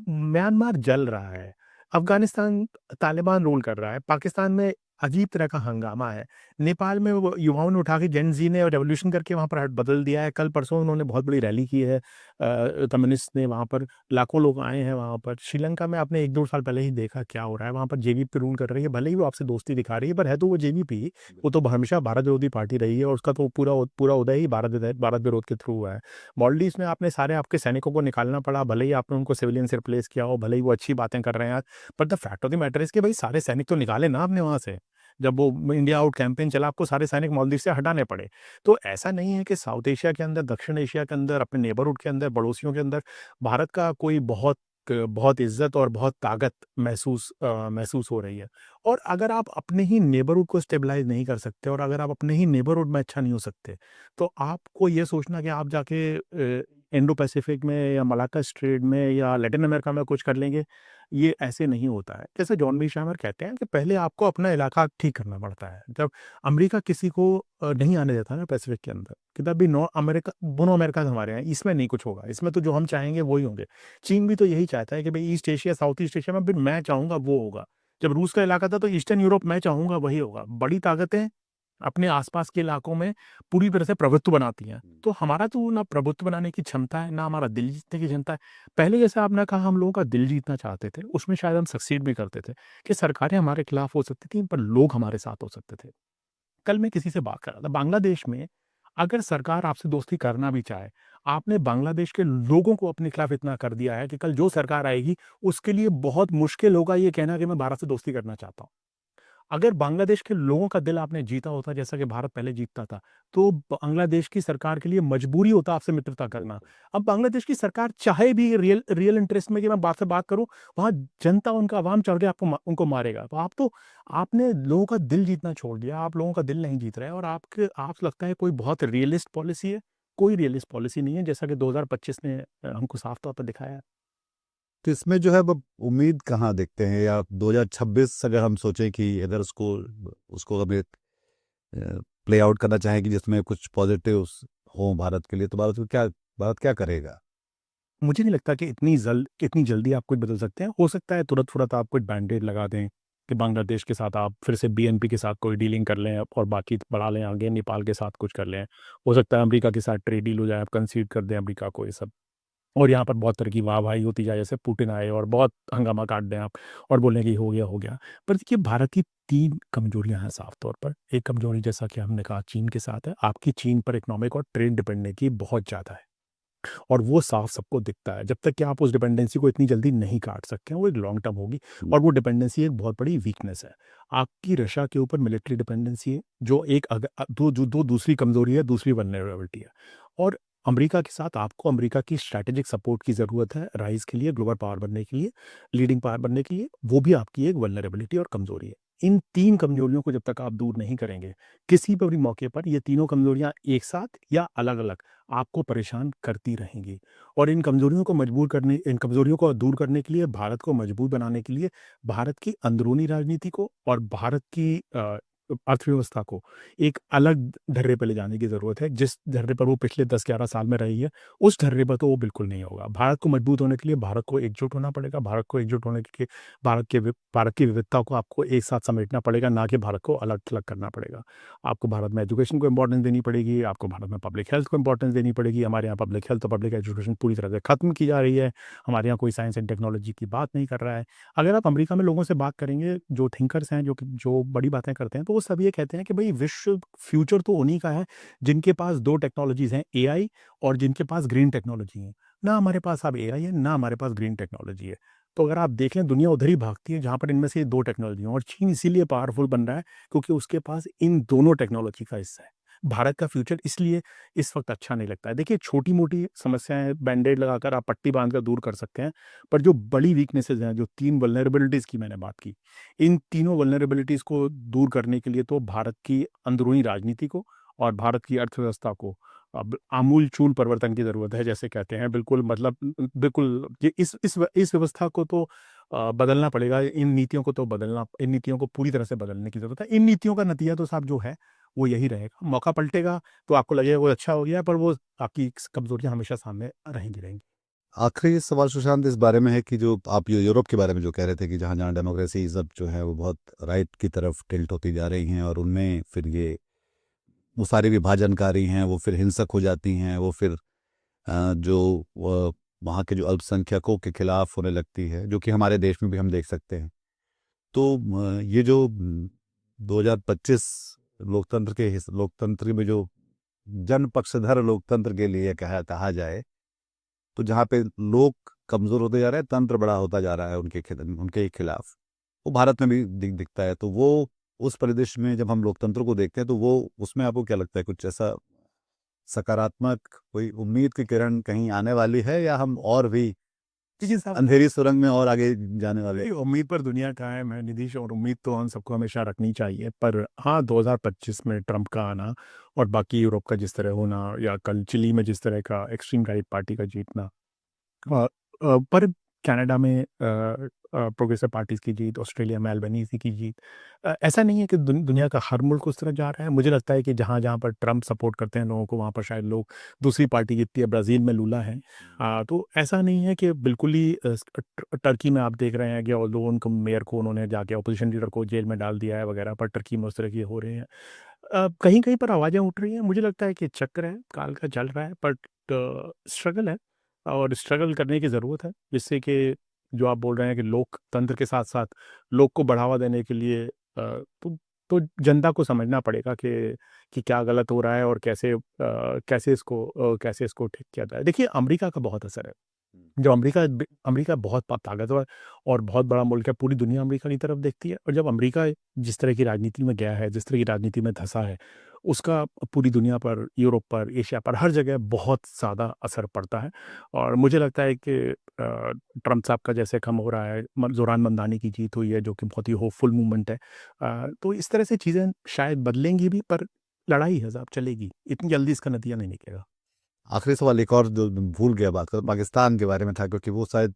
म्यांमार जल रहा है, अफ़गानिस्तान तालिबान रूल कर रहा है, पाकिस्तान में अजीब तरह का हंगामा है, नेपाल में वो युवाओं ने उठा के, जेन ज़ी ने रेवोल्यूशन करके वहाँ पर बदल दिया है। कल-परसों उन्होंने बहुत बड़ी रैली की है, कम्युनिस्ट ने वहाँ पर, लाखों लोग आए हैं वहाँ पर। श्रीलंका में आपने 1-2 साल पहले ही देखा क्या हो रहा है, वहाँ पर जेवीपी रूल कर रही है, भले ही वो आपसे दोस्ती दिखा रही है, पर है तो वो जेवीपी ही। वो तो हमेशा भारत विरोधी पार्टी रही है, और उसका तो पूरा उदय ही भारत विरोध के थ्रू हुआ है। मालदीव्स में आपने सारे आपके सैनिकों को निकालना पड़ा, भले ही आपने उनको सिविलियन से रिप्लेस किया हो, भले ही वो अच्छी बातें कर रहे हैं आज, पर the fact of the matter is कि भई सारे सैनिक तो निकाले ना आपने वहाँ से। जब वो इंडिया आउट कैंपेन चला, आपको सारे सैनिक मालदीव से हटाने पड़े। तो ऐसा नहीं है कि साउथ एशिया के अंदर, दक्षिण एशिया के अंदर, अपने नेबरहुड के अंदर, पड़ोसियों के अंदर भारत का कोई बहुत इज़्ज़त और बहुत ताकत महसूस हो रही है। और अगर आप अपने ही नेबरहुड को स्टेबलाइज़ नहीं कर सकते, और अगर आप अपने ही नेबरहुड में अच्छा नहीं हो सकते, तो आपको ये सोचना कि आप जाके इंडो पैसिफिक में या मलाक्का स्ट्रेट में या लैटिन अमेरिका में कुछ कर लेंगे, ये ऐसे नहीं होता है। जैसे जॉन बी शामर कहते हैं कि पहले आपको अपना इलाका ठीक करना पड़ता है। जब अमेरिका किसी को नहीं आने देता ना पैसिफिक के अंदर, कि तभी नॉर्थ अमेरिका, बोनो अमेरिकाज़ हमारे यहाँ, इसमें नहीं कुछ होगा, इसमें तो जो हम चाहेंगे वो ही होंगे। चीन भी तो यही चाहता है कि भई east Asia, south east Asia में भी मैं चाहूँगा वो होगा। जब रूस का इलाका था तो ईस्टर्न यूरोप मैं चाहूँगा वही होगा। बड़ी ताकतें अपने आस-पास के इलाकों में पूरी तरह से प्रभुत्व बनाती हैं। तो हमारा तो ना प्रभुत्व बनाने की क्षमता है, ना हमारा दिल जीतने की क्षमता है। पहले जैसा आपने कहा, हम लोगों का दिल जीतना चाहते थे, उसमें शायद हम सक्सीड भी करते थे, कि सरकारें हमारे खिलाफ हो सकती थीं, पर लोग हमारे साथ हो सकते थे। कल मैं किसी से बात कर रहा था, बांग्लादेश में अगर सरकार आपसे दोस्ती करना भी चाहे, आपने बांग्लादेश के लोगों को अपने खिलाफ इतना कर दिया है कि कल जो सरकार आएगी, उसके लिए बहुत मुश्किल होगा ये कहना कि मैं भारत से दोस्ती करना चाहता हूँ। अगर बांग्लादेश के लोगों का दिल आपने जीता होता जैसा कि भारत पहले जीतता था, तो बांग्लादेश की सरकार के लिए मजबूरी होता आपसे मित्रता करना। अब बांग्लादेश की सरकार चाहे भी रियल रियल इंटरेस्ट में कि मैं बात से बात करूँ, वहाँ जनता उनका अवाम चढ़ के उनको मारेगा। तो आपने लोगों का दिल जीतना छोड़ दिया, आप लोगों का दिल नहीं जीत रहे और आप लगता है कोई बहुत रियलिस्ट पॉलिसी है, कोई रियलिस्ट पॉलिसी नहीं है जैसा कि 2025 ने हमको साफ तौर पर दिखाया है। तो इसमें जो है वो उम्मीद कहाँ देखते हैं, या 2026 अगर हम सोचें कि अगर उसको उसको हमें प्ले आउट करना चाहें कि जिसमें कुछ पॉजिटिव्स हों भारत के लिए, तो भारत क्या करेगा? मुझे नहीं लगता कि इतनी जल्दी आप कुछ बदल सकते हैं। हो सकता है तुरंत-तुरंत आप कुछ बैंडेड लगा दें कि बांग्लादेश के साथ आप फिर से बीएनपी के साथ कोई डीलिंग कर लें और बाकी बढ़ा लें आगे, नेपाल के साथ कुछ कर लें। हो सकता है अमेरिका के साथ ट्रेड डील हो जाए, आप कंसीड कर दें अमेरिका को ये सब। और यहाँ पर बहुत तरह की वाहवाही होती जाए, जैसे पुतिन आए और बहुत हंगामा काट दें आप और बोलें कि हो गया। पर देखिए भारत की 3 कमज़ोरियाँ हैं साफ़ तौर पर। एक कमज़ोरी जैसा कि हमने कहा चीन के साथ है। आपकी चीन पर इकोनॉमिक और ट्रेड डिपेंडेंसी बहुत ज़्यादा है। और वो साफ सबको दिखता है। जब तक कि आप उस डिपेंडेंसी को इतनी जल्दी नहीं काट सकते हैं, वो एक लॉन्ग टर्म होगी हुँ। और वो डिपेंडेंसी एक बहुत बड़ी वीकनेस है। आपकी रशिया के ऊपर मिलिट्री डिपेंडेंसी है, जो एक दो दूसरी कमज़ोरी है, दूसरी वल्नरेबिलिटी है। और अमेरिका के साथ आपको अमेरिका की स्ट्रैटेजिक सपोर्ट की ज़रूरत है, राइज़ के लिए, ग्लोबल पावर बनने के लिए, लीडिंग पावर बनने के लिए, वो भी आपकी एक वल्नरेबिलिटी और कमज़ोरी है। इन 3 कमज़ोरियों को जब तक आप दूर नहीं करेंगे, किसी भी मौके पर ये तीनों कमज़ोरियाँ एक साथ या अलग-अलग आपको परेशान करती रहेंगी। और इन कमज़ोरियों को दूर करने के लिए, भारत को मजबूत बनाने के लिए, भारत की अंदरूनी राजनीति को और भारत की अर्थव्यवस्था को एक अलग ढर्रे पे ले जाने की ज़रूरत है। जिस ढर्रे पर वो पिछले 10-11 साल में रही है, उस ढर्रे पर तो वो बिल्कुल नहीं होगा। भारत को मजबूत होने के लिए भारत को एकजुट होना पड़ेगा। भारत को एकजुट होने के लिए भारत की विविधता को आपको एक साथ समेटना पड़ेगा, ना कि भारत को अलग-थलग करना पड़ेगा। आपको भारत में एजुकेशन को इम्पोर्टेंस देनी पड़ेगी, आपको भारत में पब्लिक हेल्थ को इम्पोर्टेंस देनी पड़ेगी। हमारे यहाँ पब्लिक हेल्थ और पब्लिक एजुकेशन पूरी तरह से खत्म की जा रही है। हमारे यहाँ कोई साइंस एंड टेक्नोलॉजी की बात नहीं कर रहा है। अगर आप अमेरिका में लोगों से बात करेंगे, जो थिंकर्स हैं, जो बड़ी बातें करते हैं, तो वो सब ये कहते हैं कि भई विश्व फ्यूचर तो उन्हीं का है, जिनके पास 2 टेक्नोलॉजीज़ हैं, एआई और जिनके पास ग्रीन टेक्नोलॉजी है। ना हमारे पास अब एआई है, ना हमारे पास ग्रीन टेक्नोलॉजी है। तो अगर आप देखें दुनिया उधर ही भागती है जहाँ पर इनमें से ये 2 टेक्नोलॉजी हों और चीन इसीलिए पावरफुल बन रहा है क्योंकि उसके पास इन दोनों टेक्नोलॉजी का हिस्सा है। भारत का फ्यूचर इसलिए इस वक़्त अच्छा नहीं लगता है। देखिए छोटी-मोटी समस्याएँ बैंडेड लगाकर आप पट्टी बाँध कर दूर कर सकते हैं, पर जो बड़ी वीकनेसेज़ हैं, जो 3 वल्नरेबिलिटीज़ की मैंने बात की, इन तीनों वल्नरेबिलिटीज़ को दूर करने के लिए तो भारत की अंदरूनी राजनीति को और भारत की अर्थव्यवस्था को अब आमूल-चूल परिवर्तन की ज़रूरत है, जैसे कहते हैं। बिल्कुल मतलब बिल्कुल ये इस व्यवस्था को तो बदलना पड़ेगा। इन नीतियों को पूरी तरह से बदलने की ज़रूरत है। इन नीतियों का नतीजा तो साहब जो है, वो यही रहेगा। मौका पलटेगा, तो आपको लगेगा वो अच्छा हो गया है, पर वो आपकी कमज़ोरियाँ हमेशा सामने रहेंगी। आखिरी सवाल सुशांत इस बारे में है कि जो आप यूरोप के बारे में जो कह रहे थे कि जहाँ-जहाँ डेमोक्रेसी सब जो है वो बहुत राइट की तरफ टिल्ट होती जा रही हैं, और उनमें फिर ये वो सारी विभाजनकारी हैं, वो फिर हिंसक हो जाती हैं, वो फिर जो वहाँ के जो अल्पसंख्यकों के खिलाफ होने लगती है, जो कि हमारे देश में भी हम देख सकते हैं। तो ये जो 2025 लोकतंत्र में जो जन पक्षधर लोकतंत्र के लिए कहा कहा जाए, तो जहाँ पे लोग कमज़ोर होते जा रहे हैं, तंत्र बड़ा होता जा रहा है उनके ही खिलाफ। वो भारत में भी दिखता है। तो वो उस परिदृश्य में जब हम लोकतंत्र को देखते हैं, तो वो उसमें आपको क्या लगता है, कुछ ऐसा सकारात्मक कोई उम्मीद की किरण कहीं आने वाली है, या हम और भी जी, साहब। अंधेरी सुरंग में और आगे जाने वाले हैं? नहीं, उम्मीद पर दुनिया कायम है निधीश और उम्मीद तो हम सबको हमेशा रखनी चाहिए। पर हाँ, 2025 में ट्रंप का आना और बाकी यूरोप का जिस तरह होना या कल चिली में जिस तरह का एक्सट्रीम राइट पार्टी का जीतना पर कनाडा में प्रोग्रेसिव पार्टीज़ की जीत, ऑस्ट्रेलिया में अल्बनीज़ी की जीत। ऐसा नहीं है कि दुनिया का हर मुल्क उस तरफ जा रहा है। मुझे लगता है कि जहाँ-जहाँ पर ट्रंप सपोर्ट करते हैं लोगों को, वहाँ पर शायद लोग दूसरी पार्टी जीतती है। ब्राज़ील में लूला है। तो ऐसा नहीं है कि बिल्कुल ही टर्की में आप देख रहे हैं कि ऑल्दो उनको मेयर को उन्होंने जाके अपोज़िशन लीडर को जेल में डाल दिया है वगैरह, पर टर्की में उस तरह की हो रहे हैं। कहीं-कहीं पर आवाज़ें उठ रही हैं। मुझे लगता है कि चक्र है, काल का चल रहा है, बट स्ट्रगल है और स्ट्रगल करने की ज़रूरत है, जिससे कि जो आप बोल रहे हैं कि लोकतंत्र के साथ-साथ लोक को बढ़ावा देने के लिए तो तो जनता को समझना पड़ेगा कि क्या गलत हो रहा है और कैसे इसको ठीक किया जाए। देखिए, अमेरिका का बहुत असर है। जो अमेरिका बहुत ताकतवर और बहुत बड़ा मुल्क है, पूरी दुनिया अमेरिका की तरफ देखती है, और जब अमेरिका जिस तरह की राजनीति में गया है, जिस तरह की राजनीति में धँसा है, उसका पूरी दुनिया पर, यूरोप पर, एशिया पर, हर जगह बहुत ज़्यादा असर पड़ता है। और मुझे लगता है कि ट्रम्प साहब का जैसे कम हो रहा है, ज़ोरान ममदानी की जीत हुई है, जो कि बहुत ही होपफुल मूवमेंट है। तो इस तरह से चीज़ें शायद बदलेंगी भी, पर लड़ाई है साहब, चलेगी। इतनी जल्दी इसका नतीजा नहीं निकलेगा। आखिरी सवाल एक और जो भूल गया बात कर, पाकिस्तान के बारे में था, क्योंकि वो शायद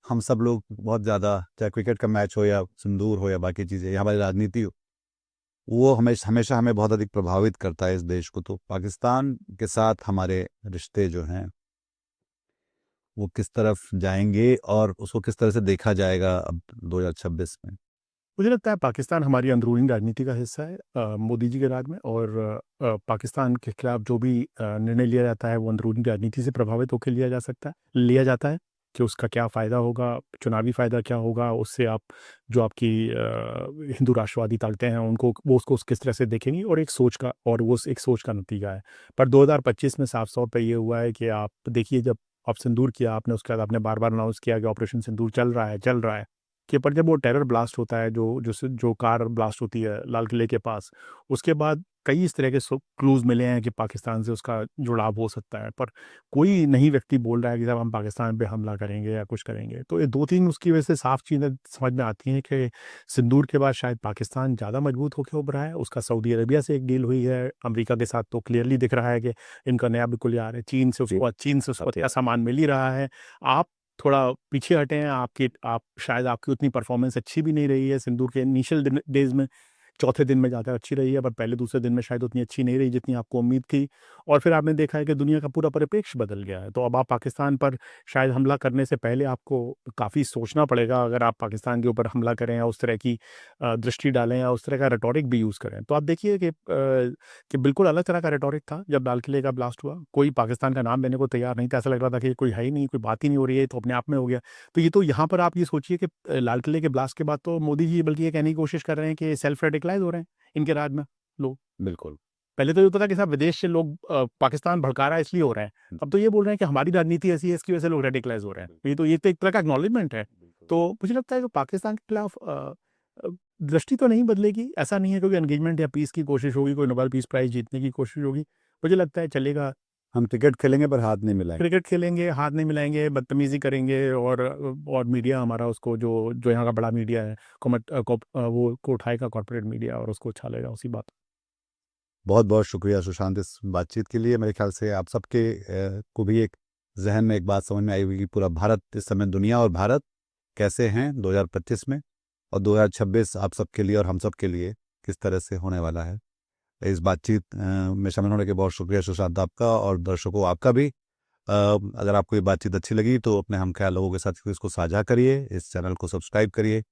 हम सब लोग बहुत ज़्यादा, चाहे क्रिकेट का मैच हो या सिंदूर हो या बाकी चीज़ें, या हमारी राजनीति हो, वो हमेशा हमें बहुत अधिक प्रभावित करता है इस देश को। तो पाकिस्तान के साथ हमारे रिश्ते जो हैं वो किस तरफ जाएंगे और उसको किस तरह से देखा जाएगा अब 2026 में? मुझे लगता है पाकिस्तान हमारी अंदरूनी राजनीति का हिस्सा है, मोदी जी के राज में, और पाकिस्तान के खिलाफ जो भी निर्णय लिया जाता है वो अंदरूनी राजनीति से प्रभावित होकर लिया जाता है कि उसका क्या फ़ायदा होगा, चुनावी फ़ायदा क्या होगा, उससे आप जो आपकी हिंदू राष्ट्रवादी ताकतें हैं उनको वो उसको किस तरह से देखेंगी, और एक सोच का नतीजा है। पर 2025 में साफ तौर पे ये हुआ है कि आप देखिए, जब आप सिंदूर किया आपने, उसके बाद आपने बार-बार अनाउंस किया कि ऑपरेशन सिंदूर चल रहा है। कि पर जब वो टेरर ब्लास्ट होता है, जो कार ब्लास्ट होती है लाल किले के पास, उसके बाद कई इस तरह के क्लूज़ मिले हैं कि पाकिस्तान से उसका जुड़ाव हो सकता है, पर कोई नहीं व्यक्ति बोल रहा है कि साहब हम पाकिस्तान पे हमला करेंगे या कुछ करेंगे। तो ये 2-3 उसकी वजह से साफ चीज़ें समझ में आती हैं कि सिंदूर के बाद शायद पाकिस्तान ज़्यादा मजबूत होके उभरा है। उसका सऊदी अरेबिया से एक डील हुई है, अमेरिका के साथ तो क्लियरली दिख रहा है कि इनका नया बिल्कुल यार है। चीन से उसको अच्छा सामान मिल ही रहा है। आप थोड़ा पीछे हटे हैं, शायद आपकी उतनी परफ़ॉर्मेंस अच्छी भी नहीं रही है सिंदूर के इनिशियल डेज़ में। चौथे दिन में ज़्यादा अच्छी रही है, पर पहले दूसरे दिन में शायद उतनी अच्छी नहीं रही जितनी आपको उम्मीद थी, और फिर आपने देखा है कि दुनिया का पूरा परिप्रेक्ष्य बदल गया है। तो अब आप पाकिस्तान पर शायद हमला करने से पहले आपको काफ़ी सोचना पड़ेगा, अगर आप पाकिस्तान के ऊपर हमला करें या उस तरह की दृष्टि डालें या उस तरह का रेटोरिक भी यूज़ करें। तो आप देखिए कि बिल्कुल अलग तरह का रेटोरिक था जब लाल किले का ब्लास्ट हुआ। कोई पाकिस्तान का नाम लेने को तैयार नहीं था, ऐसा लग रहा था कि कोई है ही नहीं, कोई बात ही नहीं हो रही है, ये तो अपने आप में हो गया। तो ये तो यहाँ पर आप ये सोचिए कि लाल किले के ब्लास्ट के बाद तो मोदी जी बल्कि ये कहने की कोशिश कर रहे हैं कि सेल्फ रेडिकलाइज़ हो रहे हैं इनके राज में लोग। बिल्कुल। पहले तो ये होता था कि साहब विदेश से लोग पाकिस्तान भड़का रहा है इसलिए हो रहे हैं। अब तो ये बोल रहे हैं कि हमारी राजनीति ऐसी है, इसकी वजह से लोग रेडिकलाइज़ हो रहे हैं। ये तो एक तरह का एक्नॉलेजमेंट है। तो मुझे लगता है कि पाकिस्तान के खिलाफ अ, दृष्टि तो नहीं बदलेगी। ऐसा नहीं है क्योंकि एंगेजमेंट या पीस की कोशिश होगी, कोई नोबेल पीस प्राइज़ जीतने की कोशिश होगी। मुझे लगता है चलेगा। हम क्रिकेट खेलेंगे पर हाथ नहीं मिलाएंगे। क्रिकेट खेलेंगे, हाथ नहीं मिलाएँगे, बदतमीज़ी करेंगे, और मीडिया हमारा उसको जो यहाँ का बड़ा मीडिया है, वो को उठाएगा कॉर्पोरेट मीडिया और उसको उछालेगा उसी बात। बहुत बहुत शुक्रिया सुशांत इस बातचीत के लिए। मेरे ख्याल से आप सबके को भी एक जहन में एक बात समझ में आई होगी कि पूरा भारत इस समय, दुनिया और भारत कैसे हैं 2025 में, और 2026 आप सबके लिए और हम सब के लिए किस तरह से होने वाला है। इस बातचीत में शामिल होने के बहुत शुक्रिया सुशांत आपका, और दर्शकों आपका भी। अगर आपको ये बातचीत अच्छी लगी तो अपने हम ख्याल लोगों के साथ इसको साझा करिए, इस चैनल को सब्सक्राइब करिए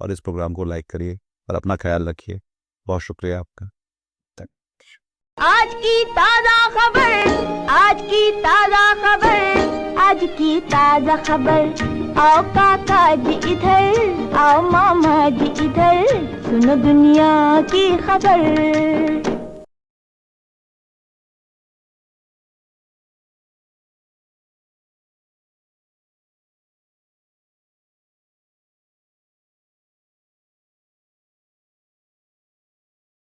और इस प्रोग्राम को लाइक करिए, और अपना ख्याल रखिए। बहुत शुक्रिया आपका। आज की ताजा खबर, आज की ताजा खबर, आज की ताजा खबर। आओ काका जी इधर, आओ मामा जी इधर, सुनो दुनिया की खबर।